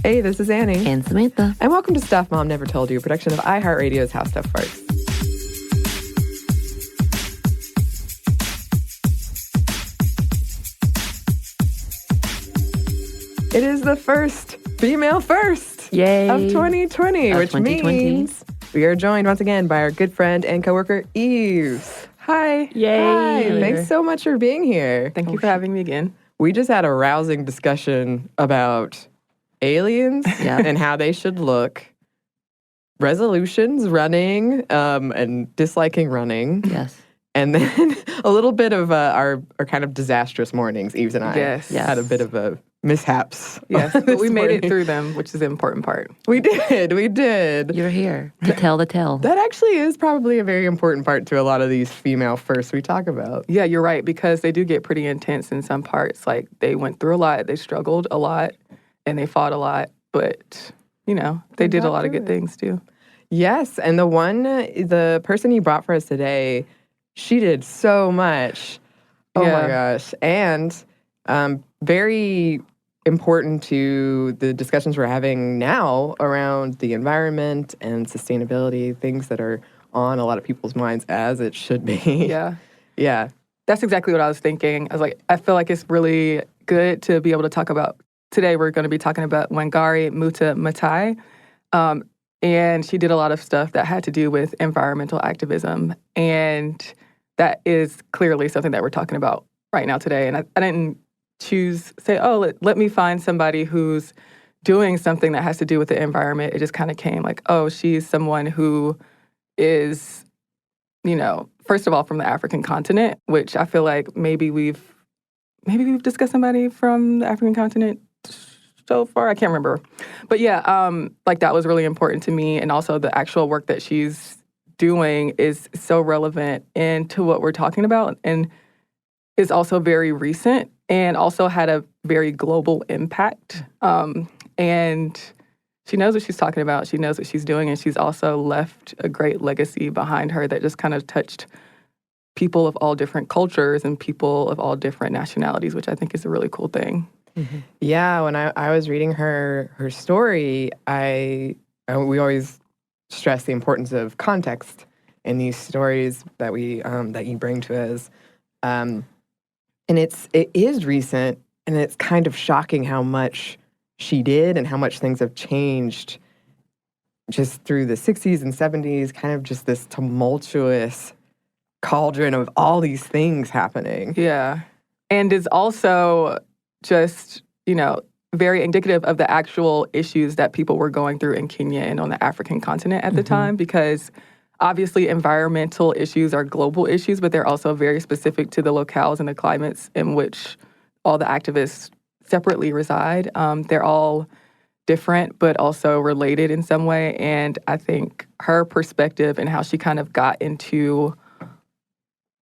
Hey, this is Anney. And Samantha. And welcome to Stuff Mom Never Told You, a production of iHeartRadio's How Stuff Works. It is the first female first Yay. of 2020, which 2020. means we are joined once again by our good friend and coworker, Eve. Hi. Yay. Hi. Thanks so much for being here. Thank you for having me again. We just had a rousing discussion about aliens and how they should look, resolutions running, and disliking running. Yes. And then a little bit of our kind of disastrous mornings. Eves and I had a bit of a mishaps. Yes, but we made it through them, which is the important part. We did. You're here to tell the tale. That actually is probably a very important part to a lot of these female firsts we talk about. Yeah, you're right, because they do get pretty intense in some parts. Like, they went through a lot, they struggled a lot, and they fought a lot. But, you know, they did a lot of good things, too. Yes, and the person you brought for us today, she did so much. Oh, my gosh. And very important to the discussions we're having now around the environment and sustainability, things that are on a lot of people's minds, as it should be. Yeah. Yeah. That's exactly what I was thinking. I was like, I feel like it's really good to be able to talk about. Today we're going to be talking about Wangari Muta Maathai. And she did a lot of stuff that had to do with environmental activism. And that is clearly something that we're talking about right now today. And I didn't let me find somebody who's doing something that has to do with the environment. It just kind of came like, oh, she's someone who is, you know, first of all, from the African continent, which I feel like maybe we've discussed somebody from the African continent so far. I can't remember. But yeah, like that was really important to me. And also the actual work that she's doing is so relevant into what we're talking about and is also very recent and also had a very global impact. And she knows what she's talking about. She knows what she's doing. And she's also left a great legacy behind her that just kind of touched people of all different cultures and people of all different nationalities, which I think is a really cool thing. Mm-hmm. Yeah, when I was reading her story, we always stress the importance of context in these stories that that you bring to us. And it is recent, and it's kind of shocking how much she did and how much things have changed just through the 60s and 70s, kind of just this tumultuous cauldron of all these things happening. Yeah. And is also just, you know, very indicative of the actual issues that people were going through in Kenya and on the African continent at the time, because obviously environmental issues are global issues, but they're also very specific to the locales and the climates in which all the activists separately reside. They're all different, but also related in some way. And I think her perspective and how she kind of got into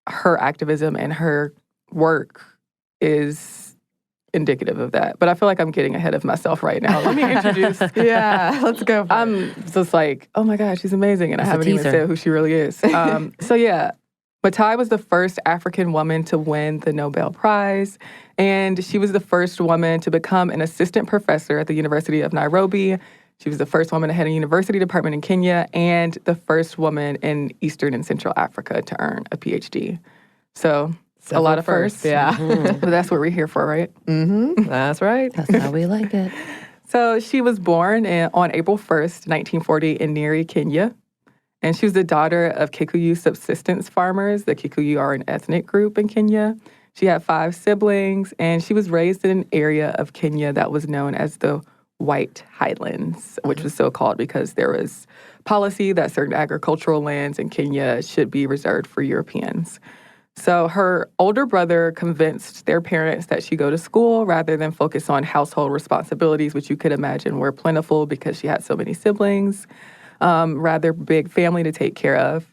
her activism and her work is indicative of that. But I feel like I'm getting ahead of myself right now. Let me introduce. Let's go. I'm just like, oh my God, she's amazing. And I haven't even said who she really is. So yeah, Maathai was the first African woman to win the Nobel Prize. And she was the first woman to become an assistant professor at the University of Nairobi. She was the first woman to head a university department in Kenya and the first woman in Eastern and Central Africa to earn a PhD. So a lot of firsts. Yeah. But that's what we're here for, right? Mm-hmm. That's right. That's how we like it. So she was born on April 1st, 1940 in Nyeri, Kenya. And she was the daughter of Kikuyu subsistence farmers. The Kikuyu are an ethnic group in Kenya. She had 5 siblings, and she was raised in an area of Kenya that was known as the White Highlands, which was so called because there was policy that certain agricultural lands in Kenya should be reserved for Europeans. So her older brother convinced their parents that she go to school rather than focus on household responsibilities, which you could imagine were plentiful because she had so many siblings, rather big family to take care of.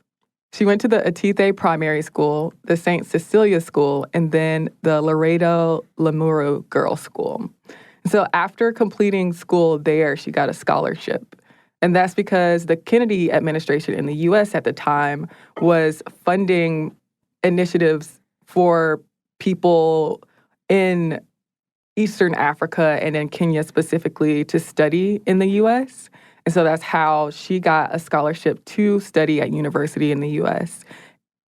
She went to the Atite Primary School, the St. Cecilia School, and then the Laredo Limuru Girls' School. So after completing school there, she got a scholarship. And that's because the Kennedy administration in the U.S. at the time was funding initiatives for people in Eastern Africa and then Kenya specifically to study in the U.S. And so that's how she got a scholarship to study at university in the U.S.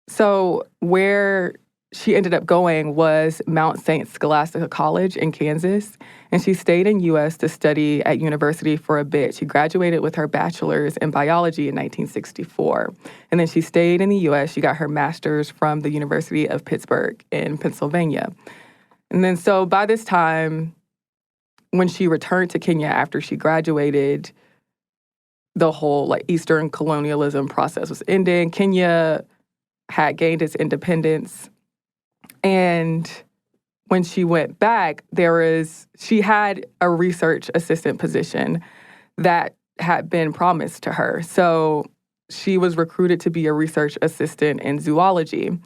So where she ended up going was Mount St. Scholastica College in Kansas. And she stayed in U.S. to study at university for a bit. She graduated with her bachelor's in biology in 1964. And then she stayed in the U.S. She got her master's from the University of Pittsburgh in Pennsylvania. And then so by this time, when she returned to Kenya after she graduated, the whole like Eastern colonialism process was ending. Kenya had gained its independence. And when she went back, she had a research assistant position that had been promised to her. So she was recruited to be a research assistant in zoology.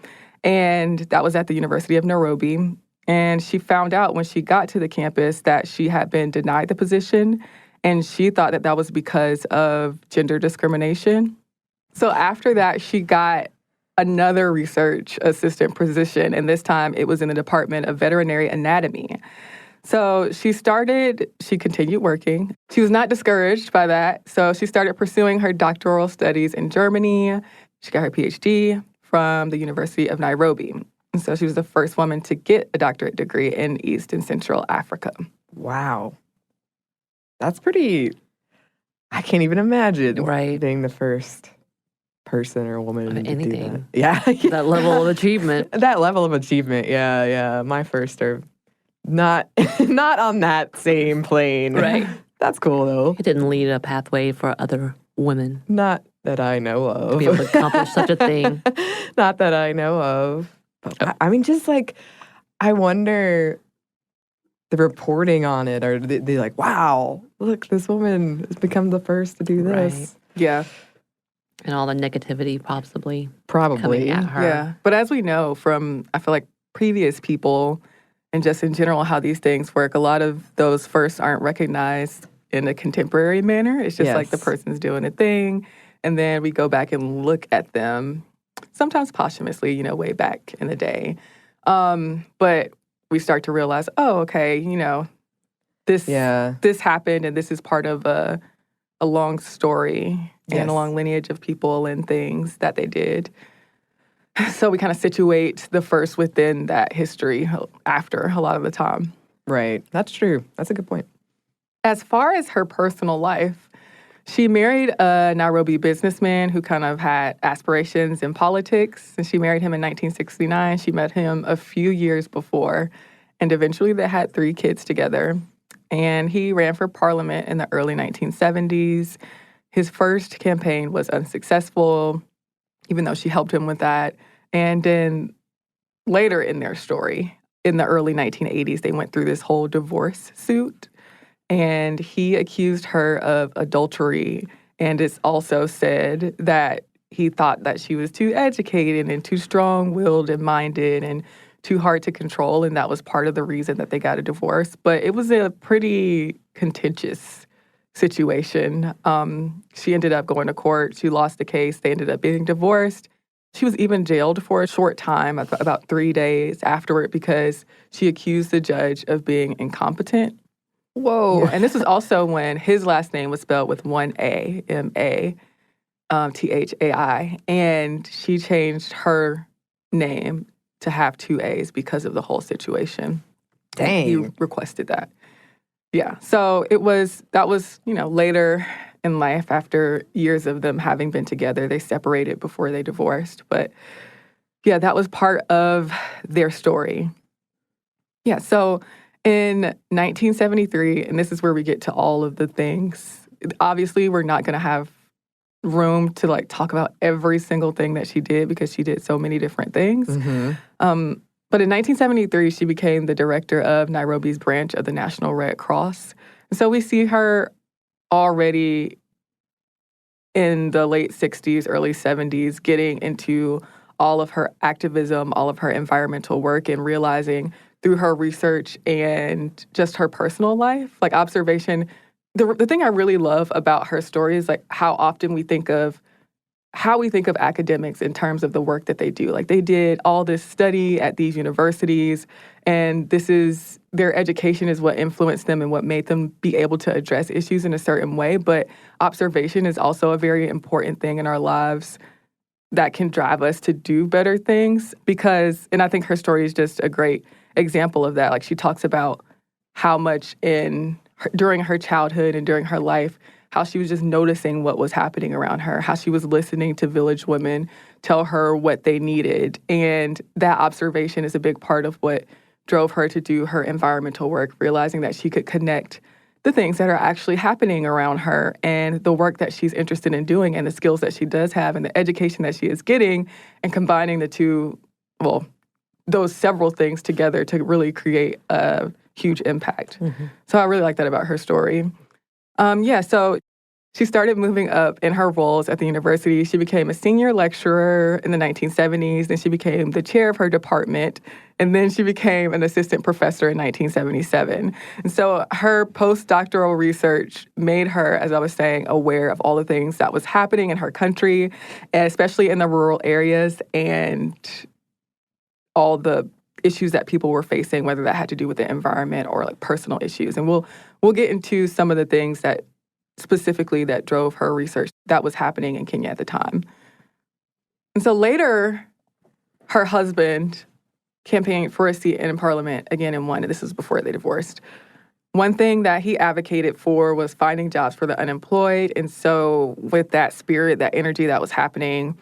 And that was at the University of Nairobi. And she found out when she got to the campus that she had been denied the position. And she thought that that was because of gender discrimination. So after that, she got another research assistant position, and this time it was in the Department of Veterinary Anatomy. So she continued working. She was not discouraged by that, so she started pursuing her doctoral studies in Germany. She got her PhD from the University of Nairobi. And so she was the first woman to get a doctorate degree in East and Central Africa. Wow. That's pretty, I can't even imagine being the first person or woman to do that. Yeah. That level of achievement. That level of achievement, yeah. My first are not on that same plane. Right. That's cool, though. It didn't lead a pathway for other women. Not that I know of. To be able to accomplish such a thing. Not that I know of. But I mean, just like, I wonder the reporting on it. Are they like, wow, look, this woman has become the first to do this. Right. Yeah. And all the negativity possibly Probably. coming at her. Yeah. But as we know from, I feel like, previous people and just in general how these things work, a lot of those firsts aren't recognized in a contemporary manner. It's just like the person's doing a thing, and then we go back and look at them, sometimes posthumously, way back in the day. But we start to realize, oh, okay, this happened, and this is part of a long story and a long lineage of people and things that they did. So we kind of situate the first within that history after a lot of the time. Right. That's true. That's a good point. As far as her personal life, she married a Nairobi businessman who kind of had aspirations in politics, and she married him in 1969. She met him a few years before, and eventually they had 3 kids together. And he ran for parliament in the early 1970s. His first campaign was unsuccessful, even though she helped him with that. And then later in their story, in the early 1980s, they went through this whole divorce suit. And he accused her of adultery. And it's also said that he thought that she was too educated and too strong-willed and minded and too hard to control. And that was part of the reason that they got a divorce. But it was a pretty contentious situation. She ended up going to court. She lost the case. They ended up being divorced. She was even jailed for a short time, about 3 days afterward, because she accused the judge of being incompetent. Whoa. Yeah, and this was also when his last name was spelled with one A, M-A, Thai. And she changed her name to have 2 A's because of the whole situation. Dang. He requested that. Yeah. So that was, later in life, after years of them having been together. They separated before they divorced. But yeah, that was part of their story. Yeah. So in 1973, and this is where we get to all of the things. Obviously, we're not going to have room to talk about every single thing that she did because she did so many different things. Mm-hmm. But in 1973, she became the director of Nairobi's branch of the National Red Cross. And so we see her already in the late 60s, early 70s, getting into all of her activism, all of her environmental work, and realizing through her research and just her personal life, observation. The thing I really love about her story is how often we think of how we think of academics in terms of the work that they do. Like, they did all this study at these universities, and their education is what influenced them and what made them be able to address issues in a certain way. But observation is also a very important thing in our lives that can drive us to do better things and I think her story is just a great example of that. Like, she talks about how much during her childhood and during her life, how she was just noticing what was happening around her, how she was listening to village women tell her what they needed. And that observation is a big part of what drove her to do her environmental work, realizing that she could connect the things that are actually happening around her and the work that she's interested in doing and the skills that she does have and the education that she is getting, and combining the two, those several things together to really create a huge impact. So I really like that about her story. So she started moving up in her roles at the university. She became a senior lecturer in the 1970s. Then she became the chair of her department. And then she became an assistant professor in 1977. And so her postdoctoral research made her, as I was saying, aware of all the things that was happening in her country, especially in the rural areas, and all the issues that people were facing, whether that had to do with the environment or like personal issues. And we'll get into some of the things that specifically that drove her research that was happening in Kenya at the time. And so later, her husband campaigned for a seat in parliament again and won. And this was before they divorced. One thing that he advocated for was finding jobs for the unemployed. And so with that spirit, that energy that was happening,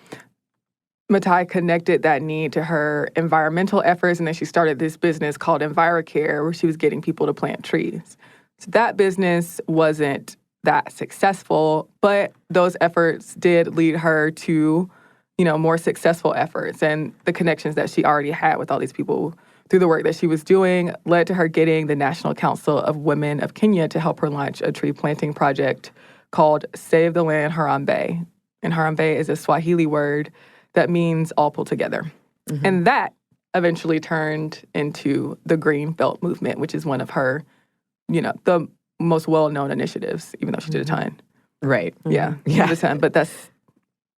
Maathai connected that need to her environmental efforts, and then she started this business called EnviroCare, where she was getting people to plant trees. So that business wasn't that successful, but those efforts did lead her to, more successful efforts, and the connections that she already had with all these people through the work that she was doing led to her getting the National Council of Women of Kenya to help her launch a tree planting project called Save the Land Harambee. And Harambee is a Swahili word that means all pull together. And that eventually turned into the Green Belt movement, which is one of her, the most well-known initiatives, even though she did a ton. Right. Yeah. Yeah. A ton, but that's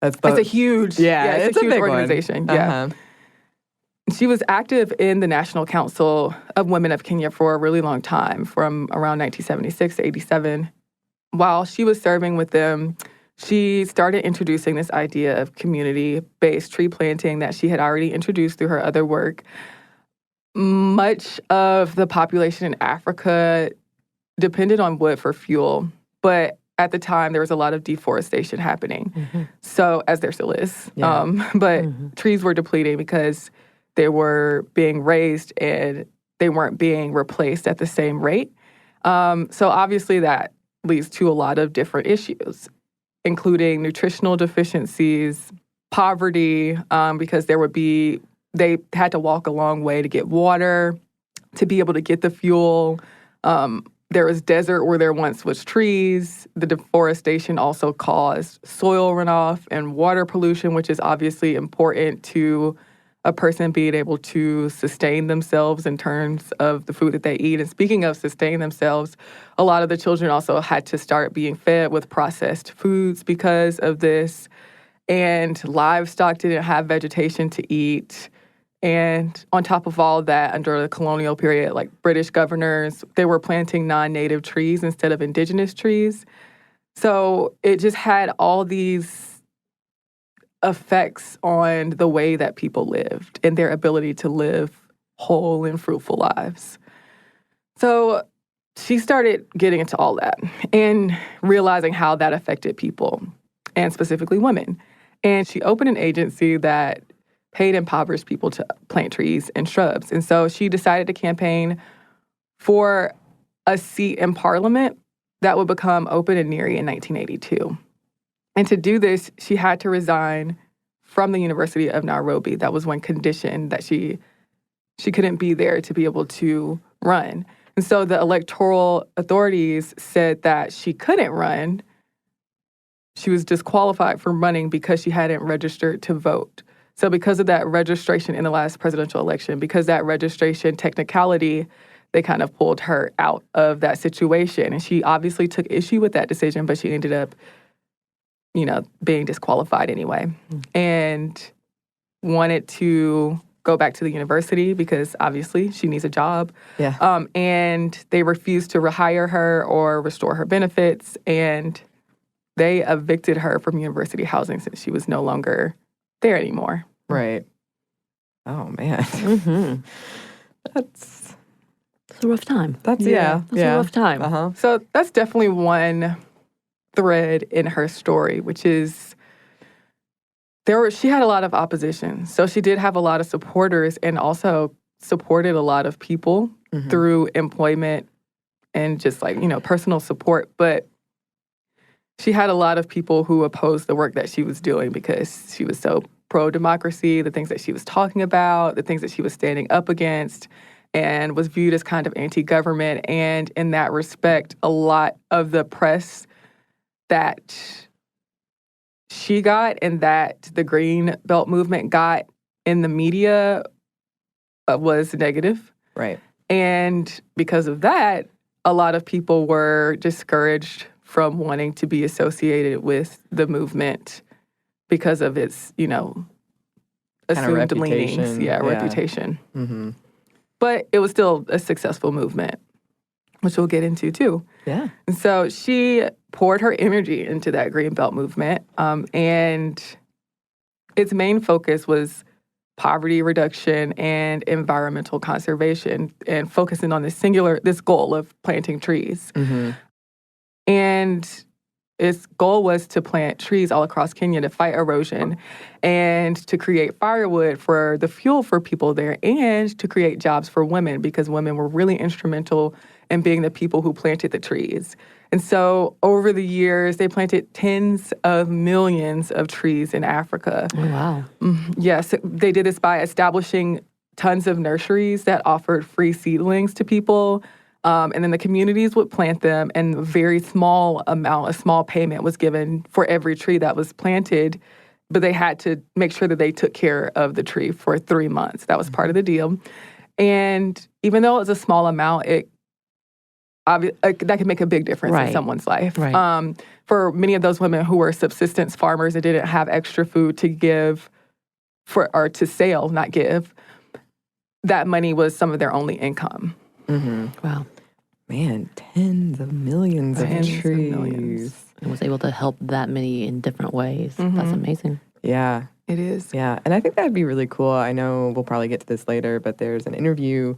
a huge, it's a huge big organization. One. Yeah. She was active in the National Council of Women of Kenya for a really long time, from around 1976 to 87. While she was serving with them, she started introducing this idea of community-based tree planting that she had already introduced through her other work. Much of the population in Africa depended on wood for fuel, but at the time there was a lot of deforestation happening. So, as there still is. Trees were depleting because they were being raised and they weren't being replaced at the same rate. So obviously that leads to a lot of different issues, including nutritional deficiencies, poverty, because they had to walk a long way to get water, to be able to get the fuel. There was desert where there once was trees. The deforestation also caused soil runoff and water pollution, which is obviously important to a person being able to sustain themselves in terms of the food that they eat. And speaking of sustain themselves, a lot of the children also had to start being fed with processed foods because of this. And livestock didn't have vegetation to eat. And on top of all that, under the colonial period, like British governors, they were planting non-native trees instead of indigenous trees. So it just had all these effects on the way that people lived and their ability to live whole and fruitful lives. So she started getting into all that and realizing how that affected people, and specifically women. And she opened an agency that paid impoverished people to plant trees and shrubs. And so she decided to campaign for a seat in parliament that would become open and Nyeri in 1982. And to do this, she had to resign from the University of Nairobi. That was one condition, that she couldn't be there to be able to run. And so the electoral authorities said that she couldn't run. She was disqualified from running because she hadn't registered to vote. So because of that registration in the last presidential election, because that registration technicality, they kind of pulled her out of that situation. And she obviously took issue with that decision, but she ended up, being disqualified anyway. And wanted to go back to the university because obviously she needs a job. Yeah. And they refused to rehire her or restore her benefits. And they evicted her from university housing since she was no longer there anymore. Right. Oh, man. Mm-hmm. That's It's a rough time. That's Yeah. That's a rough time. Uh-huh. So that's definitely one thread in her story, which is she had a lot of opposition. So she did have a lot of supporters and also supported a lot of people through employment and just personal support. But she had a lot of people who opposed the work that she was doing because she was so pro-democracy, the things that she was talking about, the things that she was standing up against, and was viewed as kind of anti-government. And in that respect, a lot of the press that she got and that the Green Belt movement got in the media was negative. Right. And because of that, a lot of people were discouraged from wanting to be associated with the movement because of its, assumed leanings. Yeah, reputation. Mm-hmm. But it was still a successful movement, which we'll get into too. Yeah. And so she poured her energy into that Green Belt movement, and its main focus was poverty reduction and environmental conservation, and focusing on this goal of planting trees. Mm-hmm. And its goal was to plant trees all across Kenya to fight erosion and to create firewood for the fuel for people there and to create jobs for women because women were really instrumental in being the people who planted the trees. And so over the years, they planted tens of millions of trees in Africa. Oh, wow. Yes, they did this by establishing tons of nurseries that offered free seedlings to people. And then the communities would plant them, and a very small payment was given for every tree that was planted. But they had to make sure that they took care of the tree for 3 months. That was part of the deal. And even though it was a small amount, that could make a big difference in someone's life. Right. For many of those women who were subsistence farmers and didn't have extra food to give or to sell, not give, that money was some of their only income. Mm-hmm. Wow. Man, tens of millions of trees. And was able to help that many in different ways. That's amazing. Yeah. It is. Yeah. And I think that'd be really cool. I know we'll probably get to this later, but there's an interview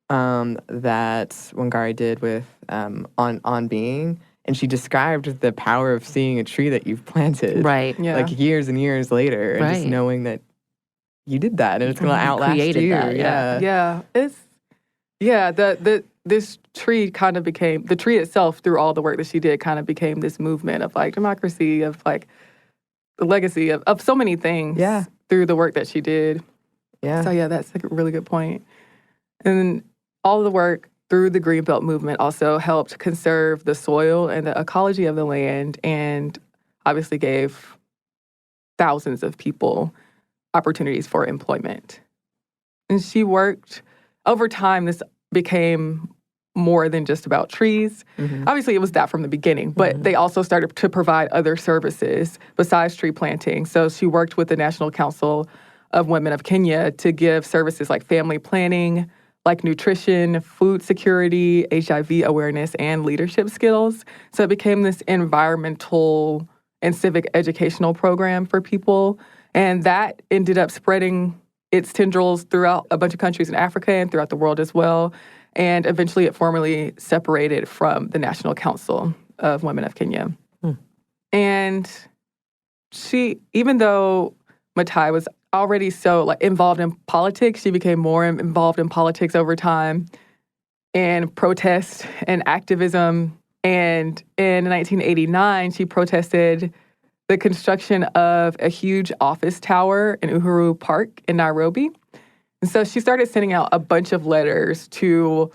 that Wangari did with On Being, and she described the power of seeing a tree that you've planted. Right. Yeah. Like years and years later, and just knowing that you did that and it's going to outlast you. That, Yeah. This tree kind of became, the tree itself, through all the work that she did, kind of became this movement of democracy, of the legacy of so many things through the work that she did. Yeah. So that's a really good point. And all of the work through the Green Belt movement also helped conserve the soil and the ecology of the land, and obviously gave thousands of people opportunities for employment. And she worked, over time, this became more than just about trees. Mm-hmm. Obviously, it was that from the beginning, but they also started to provide other services besides tree planting. So she worked with the National Council of Women of Kenya to give services like family planning, like nutrition, food security, HIV awareness, and leadership skills. So it became this environmental and civic educational program for people. And that ended up spreading its tendrils throughout a bunch of countries in Africa and throughout the world as well. And eventually it formally separated from the National Council of Women of Kenya. And she, even though Maathai was already so involved in politics, she became more involved in politics over time, and protest and activism. And in 1989, she protested the construction of a huge office tower in Uhuru Park in Nairobi. And so she started sending out a bunch of letters to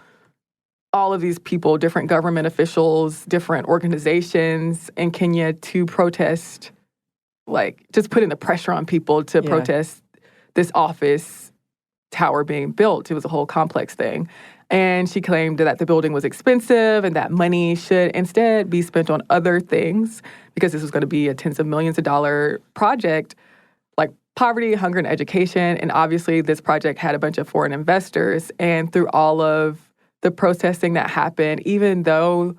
all of these people, different government officials, different organizations in Kenya to protest, just putting the pressure on people to protest this office tower being built. It was a whole complex thing. And she claimed that the building was expensive and that money should instead be spent on other things because this was going to be a tens of millions of dollar project like poverty, hunger, and education. And obviously this project had a bunch of foreign investors. And through all of the protesting that happened, even though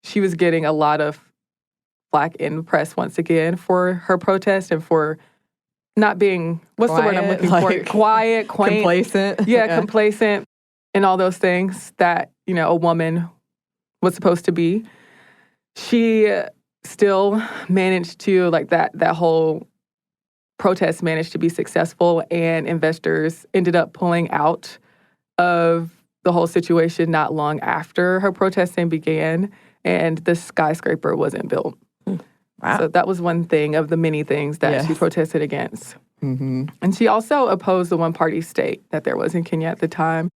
she was getting a lot of flack in the press once again for her protest and for not being, what's the word I'm looking for? Quiet, quaint. Complacent. Yeah, complacent. And all those things that, a woman was supposed to be. She still managed to, that whole protest managed to be successful, and investors ended up pulling out of the whole situation not long after her protesting began, and the skyscraper wasn't built. Wow. So that was one thing of the many things that she protested against. Mm-hmm. And she also opposed the one-party state that there was in Kenya at the time.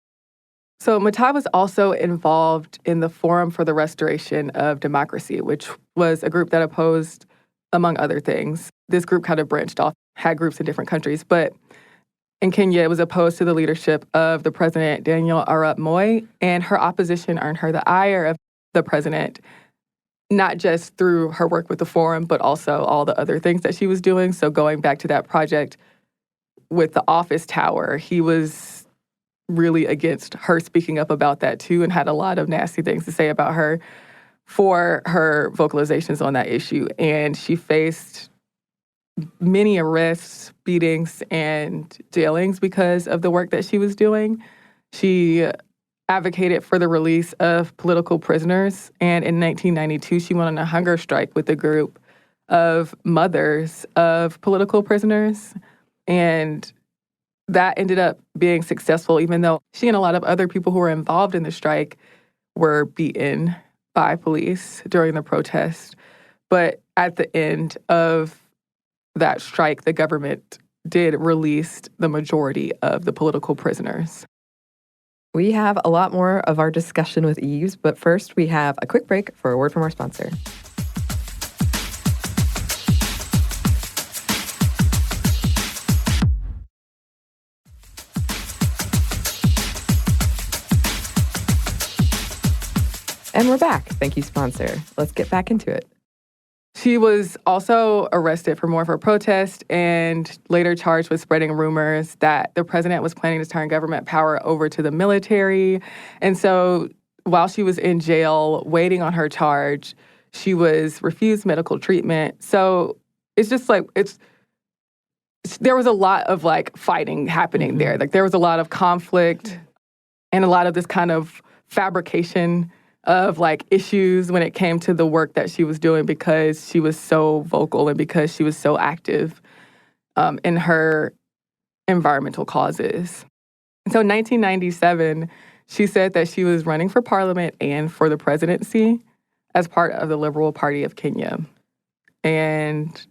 So Maathai was also involved in the Forum for the Restoration of Democracy, which was a group that opposed, among other things. This group kind of branched off, had groups in different countries, but in Kenya, it was opposed to the leadership of the president, Daniel Arap Moi, and her opposition earned her the ire of the president, not just through her work with the Forum, but also all the other things that she was doing. So going back to that project with the office tower, he was really against her speaking up about that too, and had a lot of nasty things to say about her for her vocalizations on that issue. And she faced many arrests, beatings, and jailings because of the work that she was doing. She advocated for the release of political prisoners, and in 1992, she went on a hunger strike with a group of mothers of political prisoners, and that ended up being successful, even though she and a lot of other people who were involved in the strike were beaten by police during the protest. But at the end of that strike, the government did release the majority of the political prisoners. We have a lot more of our discussion with Eves, but first we have a quick break for a word from our sponsor. And we're back. Thank you, sponsor. Let's get back into it. She was also arrested for more of her protest and later charged with spreading rumors that the president was planning to turn government power over to the military. And so while she was in jail waiting on her charge, she was refused medical treatment. So it's just there was a lot of fighting happening there. There was a lot of conflict and a lot of this kind of fabrication of issues when it came to the work that she was doing because she was so vocal and because she was so active in her environmental causes. And so in 1997, she said that she was running for parliament and for the presidency as part of the Liberal Party of Kenya. And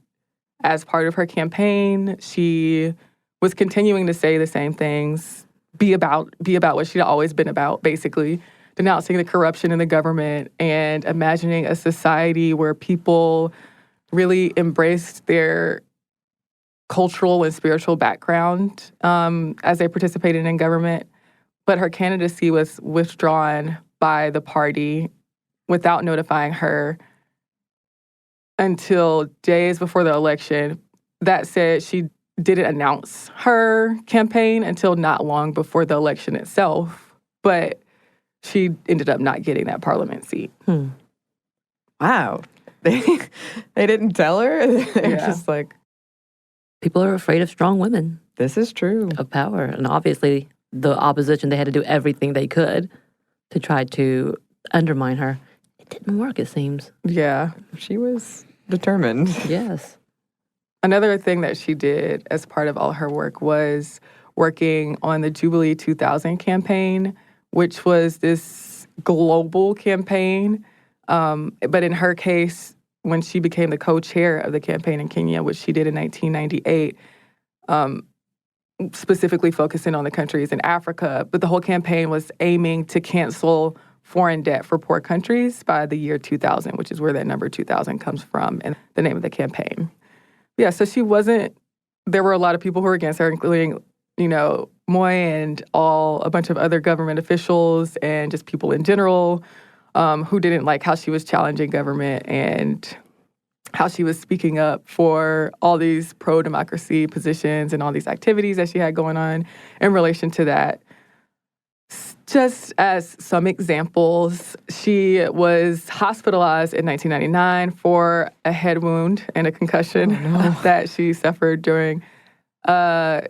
as part of her campaign, she was continuing to say the same things, be about what she'd always been about, basically, denouncing the corruption in the government and imagining a society where people really embraced their cultural and spiritual background as they participated in government. But her candidacy was withdrawn by the party without notifying her until days before the election. That said, she didn't announce her campaign until not long before the election itself. But she ended up not getting that parliament seat. Wow. They didn't tell her? They're just people are afraid of strong women. This is true. Of power. And obviously, the opposition, they had to do everything they could to try to undermine her. It didn't work, it seems. Yeah. She was determined. Yes. Another thing that she did as part of all her work was working on the Jubilee 2000 campaign, which was this global campaign. But in her case, when she became the co-chair of the campaign in Kenya, which she did in 1998, specifically focusing on the countries in Africa. But the whole campaign was aiming to cancel foreign debt for poor countries by the year 2000, which is where that number 2000 comes from and the name of the campaign. Yeah, so she wasn't, there were a lot of people who were against her, including, Moy and a bunch of other government officials and just people in general who didn't like how she was challenging government and how she was speaking up for all these pro-democracy positions and all these activities that she had going on in relation to that. Just as some examples, she was hospitalized in 1999 for a head wound and a concussion that she suffered during a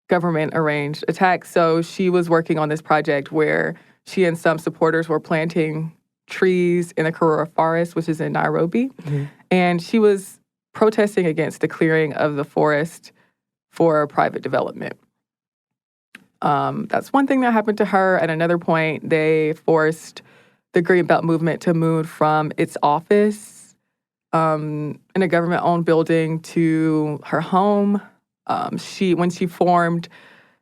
government-arranged attack. So she was working on this project where she and some supporters were planting trees in the Karura Forest, which is in Nairobi. Mm-hmm. And she was protesting against the clearing of the forest for private development. That's one thing that happened to her. At another point, they forced the Greenbelt movement to move from its office in a government-owned building to her home. When she formed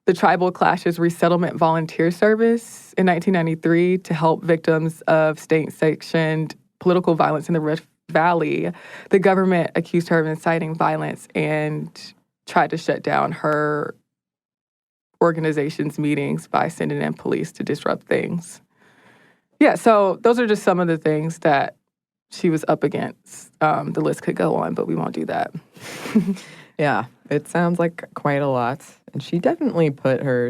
the Tribal Clashes Resettlement Volunteer Service in 1993 to help victims of state-sanctioned political violence in the Rift Valley, the government accused her of inciting violence and tried to shut down her organization's meetings by sending in police to disrupt things. Yeah, so those are just some of the things that she was up against. The list could go on, but we won't do that. Yeah, it sounds like quite a lot. And she definitely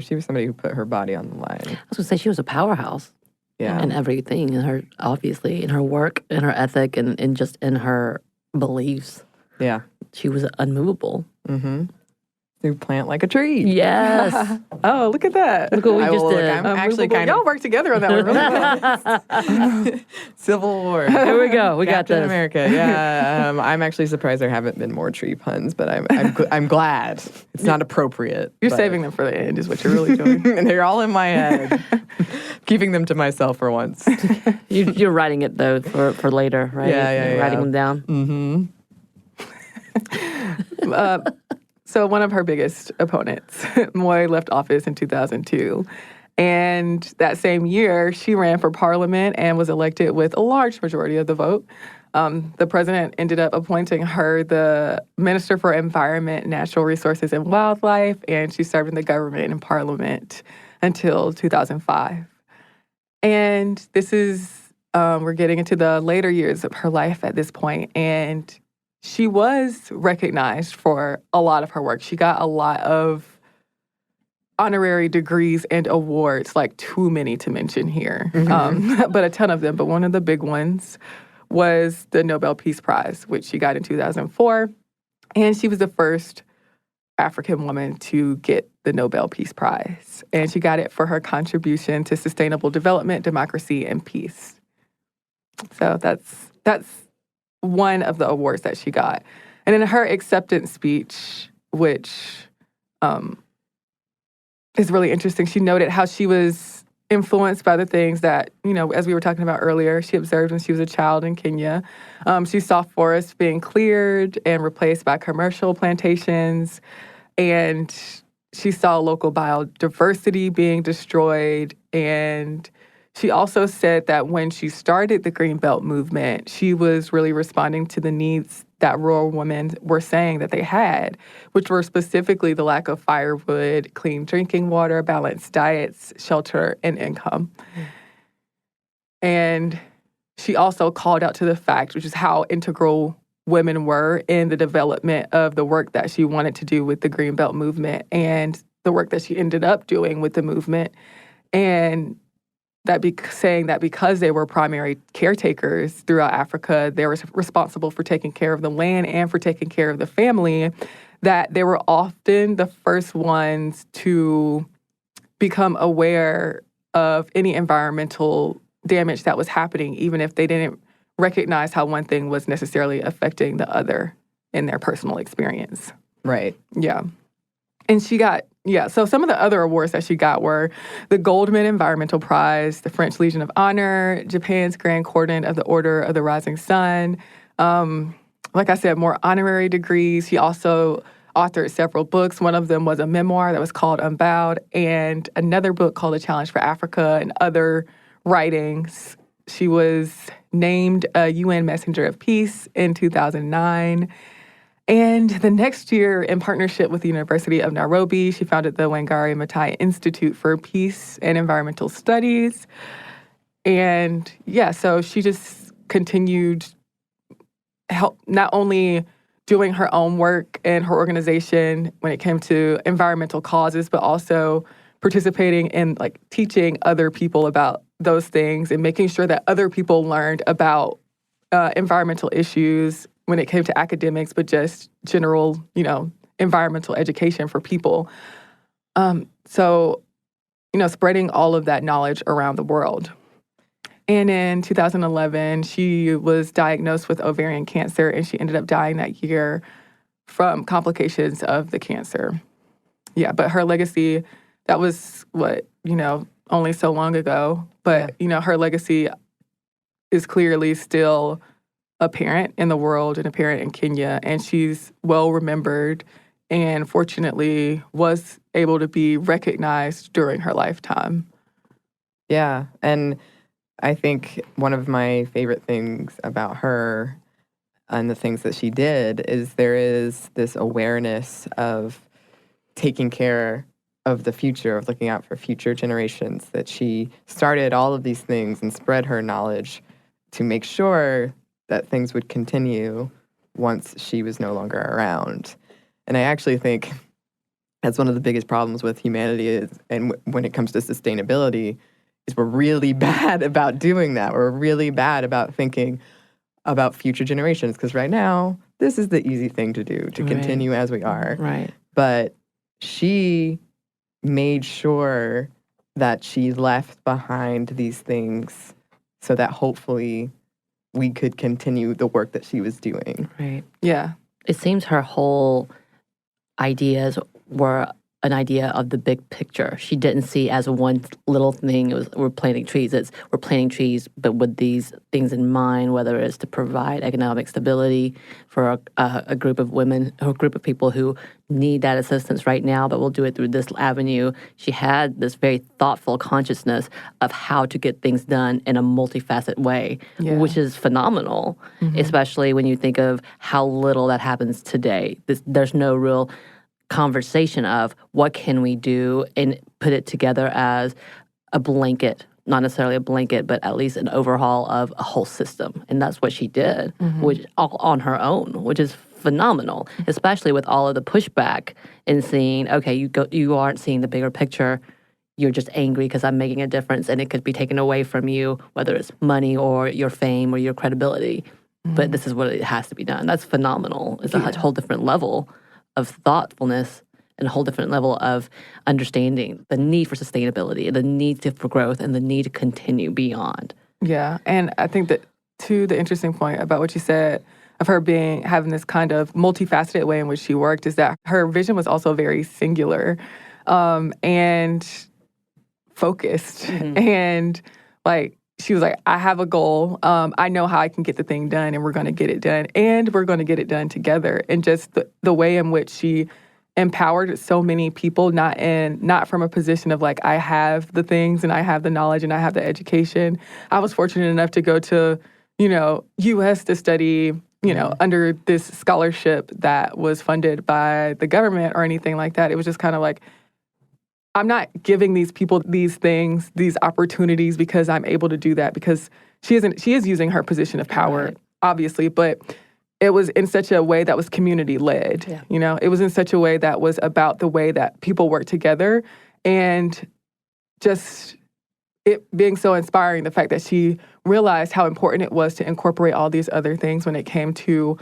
she was somebody who put her body on the line. I was going to say she was a powerhouse. Yeah. In everything, obviously, in her work, in her ethic, and just in her beliefs. Yeah. She was unmovable. Mm-hmm. You plant like a tree. Yes. Oh, look at that. Look what we just did. I'm actually kind of... Y'all work together on that one really well. Civil War. Here we go. We got Captain this. America. Yeah. I'm actually surprised there haven't been more tree puns, but I'm glad. It's not appropriate. You're saving them for the end is what you're really doing. And they're all in my head. Keeping them to myself for once. You're writing it, though, for later, right? Yeah. You're writing them down. Mm-hmm. So one of her biggest opponents, Moy, left office in 2002. And that same year, she ran for parliament and was elected with a large majority of the vote. The president ended up appointing her the Minister for Environment, Natural Resources, and Wildlife, and she served in the government and parliament until 2005. And this is, we're getting into the later years of her life at this point, and she was recognized for a lot of her work. She got a lot of honorary degrees and awards, like too many to mention here, but a ton of them. But one of the big ones was the Nobel Peace Prize, which she got in 2004. And she was the first African woman to get the Nobel Peace Prize. And she got it for her contribution to sustainable development, democracy, and peace. So that's one of the awards that she got. And in her acceptance speech, which is really interesting, she noted how she was influenced by the things that, as we were talking about earlier, she observed when she was a child in Kenya. She saw forests being cleared and replaced by commercial plantations. And she saw local biodiversity being destroyed. And she also said that when she started the Greenbelt movement, she was really responding to the needs that rural women were saying that they had, which were specifically the lack of firewood, clean drinking water, balanced diets, shelter, and income. And she also called out to the fact, which is how integral women were in the development of the work that she wanted to do with the Greenbelt movement and the work that she ended up doing with the movement. And saying that because they were primary caretakers throughout Africa, they were responsible for taking care of the land and for taking care of the family, that they were often the first ones to become aware of any environmental damage that was happening, even if they didn't recognize how one thing was necessarily affecting the other in their personal experience. Right. Yeah. And she got, so some of the other awards that she got were the Goldman Environmental Prize, the French Legion of Honor, Japan's Grand Cordon of the Order of the Rising Sun. Like I said, more honorary degrees. She also authored several books. One of them was a memoir that was called Unbowed, and another book called A Challenge for Africa, and other writings. She was named a UN Messenger of Peace in 2009. And the next year, in partnership with the University of Nairobi, she founded the Wangari Maathai Institute for Peace and Environmental Studies. And yeah, so she just continued not only doing her own work and her organization when it came to environmental causes, but also participating in like teaching other people about those things and making sure that other people learned about environmental issues when it came to academics, but just general, environmental education for people. So, spreading all of that knowledge around the world. And in 2011, she was diagnosed with ovarian cancer, and she ended up dying that year from complications of the cancer. Yeah, but her legacy, that was only so long ago. But, her legacy is clearly still apparent in the world and apparent in Kenya. And she's well remembered and fortunately was able to be recognized during her lifetime. Yeah, and I think one of my favorite things about her and the things that she did is there is this awareness of taking care of the future, of looking out for future generations, that she started all of these things and spread her knowledge to make sure that things would continue once she was no longer around. And I actually think that's one of the biggest problems with humanity is, and when it comes to sustainability, is we're really bad about doing that. We're really bad about thinking about future generations because right now, this is the easy thing to do, to continue as we are. Right. But she made sure that she left behind these things so that hopefully we could continue the work that she was doing. Right. Yeah. It seems her whole ideas were an idea of the big picture. She didn't see as one little thing. It was we're planting trees. We're planting trees, but with these things in mind, whether it's to provide economic stability for a group of women or a group of people who need that assistance right now, but we'll do it through this avenue. She had this very thoughtful consciousness of how to get things done in a multifaceted way, which is phenomenal, especially when you think of how little that happens today. There's no real conversation of what can we do and put it together as a blanket, not necessarily a blanket, but at least an overhaul of a whole system. And that's what she did, which all on her own, which is phenomenal, especially with all of the pushback and seeing, okay, you aren't seeing the bigger picture. You're just angry because I'm making a difference and it could be taken away from you, whether it's money or your fame or your credibility. But this is what it has to be done. That's phenomenal. It's a whole different level of thoughtfulness and a whole different level of understanding the need for sustainability, the need for growth, and the need to continue beyond. Yeah, and I think that, too, the interesting point about what you said of her having this kind of multifaceted way in which she worked is that her vision was also very singular and focused. And, she was like, I have a goal. I know how I can get the thing done, and we're going to get it done. And we're going to get it done together. And just the way in which she empowered so many people, not from a position of I have the things and I have the knowledge and I have the education. I was fortunate enough to go to, U.S. to study, under this scholarship that was funded by the government or anything like that. It was just kind of I'm not giving these people these things, these opportunities because I'm able to do that because she is using her position of power, obviously, but it was in such a way that was community led. Yeah. It was in such a way that was about the way that people work together and just it being so inspiring, the fact that she realized how important it was to incorporate all these other things when it came to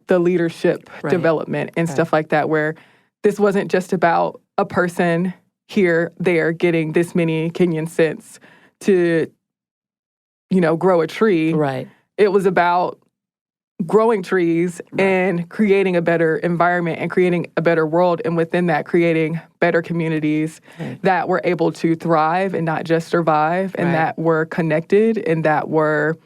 the leadership development and stuff like that, where this wasn't just about a person here, there, getting this many Kenyan cents to, grow a tree. Right. It was about growing trees and creating a better environment and creating a better world. And within that, creating better communities that were able to thrive and not just survive and that were connected and that were,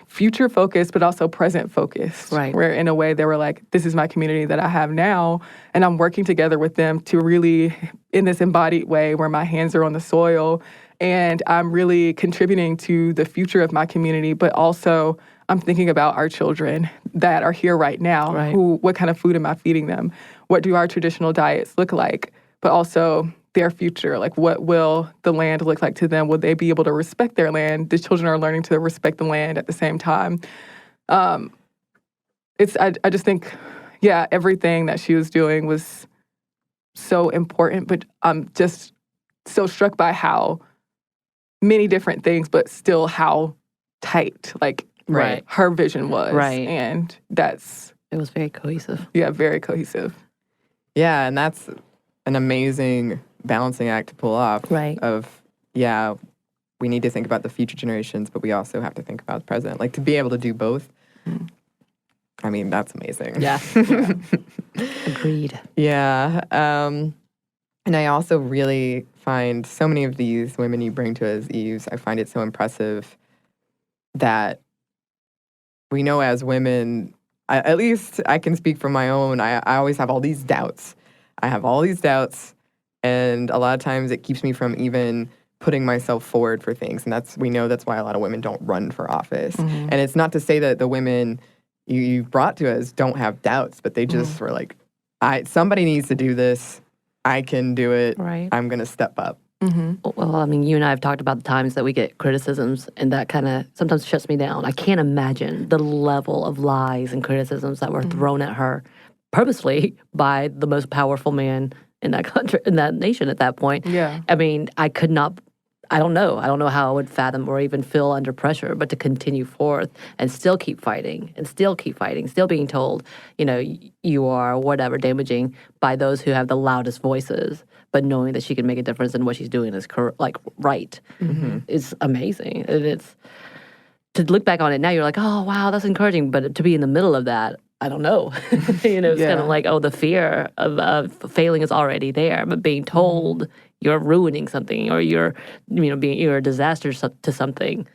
future focused, but also present focused. Right. Where in a way they were like, this is my community that I have now, and I'm working together with them to really, in this embodied way where my hands are on the soil, and I'm really contributing to the future of my community, but also I'm thinking about our children that are here right now. Right. What kind of food am I feeding them? What do our traditional diets look like? But also their future. Like, what will the land look like to them? Will they be able to respect their land? The children are learning to respect the land at the same time. I just think, everything that she was doing was so important. But I'm just so struck by how many different things, but still how tight, like, Right. her vision was. Right. And It was very cohesive. very cohesive. Yeah, and that's an amazing balancing act to pull off. Right. Of, we need to think about the future generations, but we also have to think about the present. Like, to be able to do both, I mean, that's amazing. Yeah. Agreed. Yeah. And I also really find so many of these women you bring to as Eves, I find it so impressive that we know as women, at least I can speak from my own, I always have all these doubts. And a lot of times it keeps me from even putting myself forward for things. And we know that's why a lot of women don't run for office. And it's not to say that the women you brought to us don't have doubts, but they just were like, somebody needs to do this. I can do it. Right. I'm going to step up. Well, I mean, you and I have talked about the times that we get criticisms, and that kind of sometimes shuts me down. I can't imagine the level of lies and criticisms that were thrown at her purposely by the most powerful man in that country, in that nation at that point. Yeah. I mean, I could not. I don't know. I don't know how I would fathom or even feel under pressure, but to continue forth and still keep fighting, still being told, you are whatever damaging by those who have the loudest voices, but knowing that she can make a difference in what she's doing is right. It's amazing. And it's to look back on it now, you're like, oh wow, that's encouraging. But to be in the middle of that, I don't know. It's kind of like, the fear of failing is already there, but being told you're ruining something or you're a disaster to something.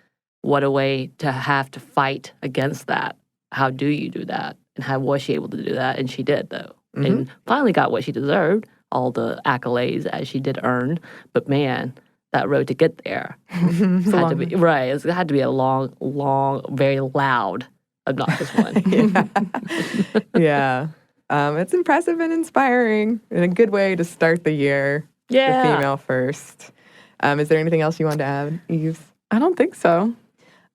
What a way to have to fight against that. How do you do that? And how was she able to do that? And she did, though. And finally got what she deserved, all the accolades as she did earn. But man, that road to get there had to be right. It had to be a long, very loud, obnoxious one. Yeah. It's impressive and inspiring and a good way to start the year. Yeah. The female first. Is there anything else you want to add, Eve? I don't think so.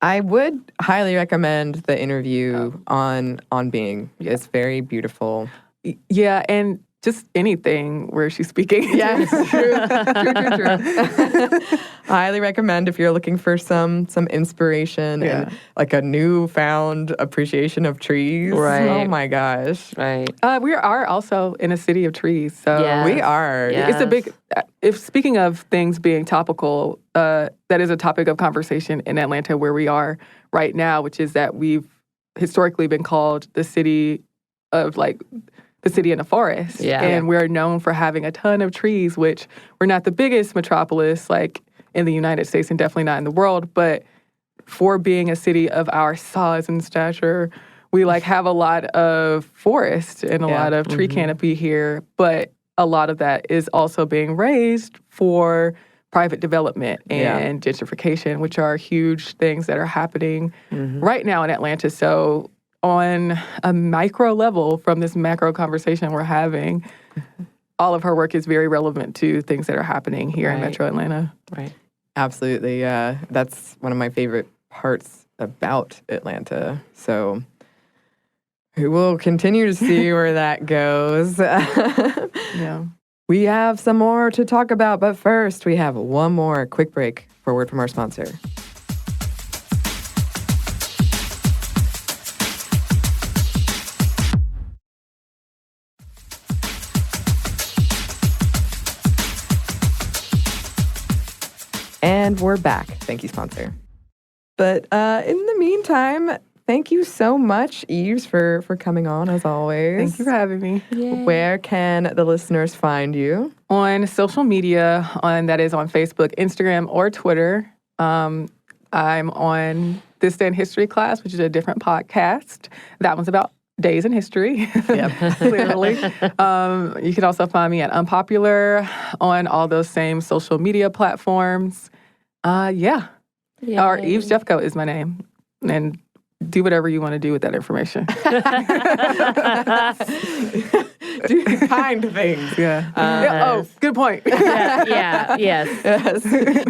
I would highly recommend the interview on Being. It's very beautiful. Yeah, and just anything where she's speaking. Yes, true. Highly recommend if you're looking for some inspiration and like a newfound appreciation of trees. Right. Oh my gosh. Right. We are also in a city of trees, so We are. Yeah. it's a big. If speaking of things being topical, that is a topic of conversation in Atlanta where we are right now, which is that we've historically been called the city of the city in the forest. Yeah. And we're known for having a ton of trees, which we're not the biggest metropolis in the United States and definitely not in the world, but for being a city of our size and stature, we have a lot of forest and a lot of tree canopy here, but a lot of that is also being raised for private development and gentrification, which are huge things that are happening right now in Atlanta. So on a micro level, from this macro conversation we're having, all of her work is very relevant to things that are happening here in Metro Atlanta. Right. Absolutely. That's one of my favorite parts about Atlanta. So we'll continue to see where that goes. Yeah. We have some more to talk about, but first we have one more quick break for a word from our sponsor. And we're back. Thank you, sponsor. But in the meantime, thank you so much, Eves, for coming on, as always. Thank you for having me. Yay. Where can the listeners find you? On social media, that is on Facebook, Instagram, or Twitter. I'm on This Day in History Class, which is a different podcast. That one's about days in history, clearly. You can also find me at Unpopular on all those same social media platforms. Or Eves Jeffco is my name. And do whatever you want to do with that information. Do kind things. Yeah. Oh, good point. Yes. Yes.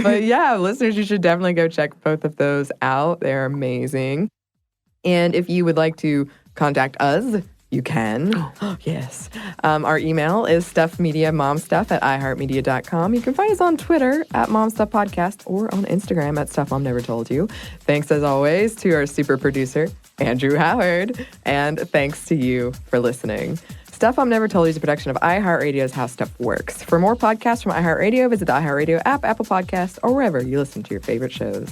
But yeah, listeners, you should definitely go check both of those out. They're amazing. And if you would like to contact us, you can. Yes. Our email is stuffmediamomstuff@iheartmedia.com. You can find us on Twitter @momstuffpodcast or on Instagram @stuffmomnevertoldyou. Thanks as always to our super producer, Andrew Howard. And thanks to you for listening. Stuff Mom Never Told You is a production of iHeartRadio's How Stuff Works. For more podcasts from iHeartRadio, visit the iHeartRadio app, Apple Podcasts, or wherever you listen to your favorite shows.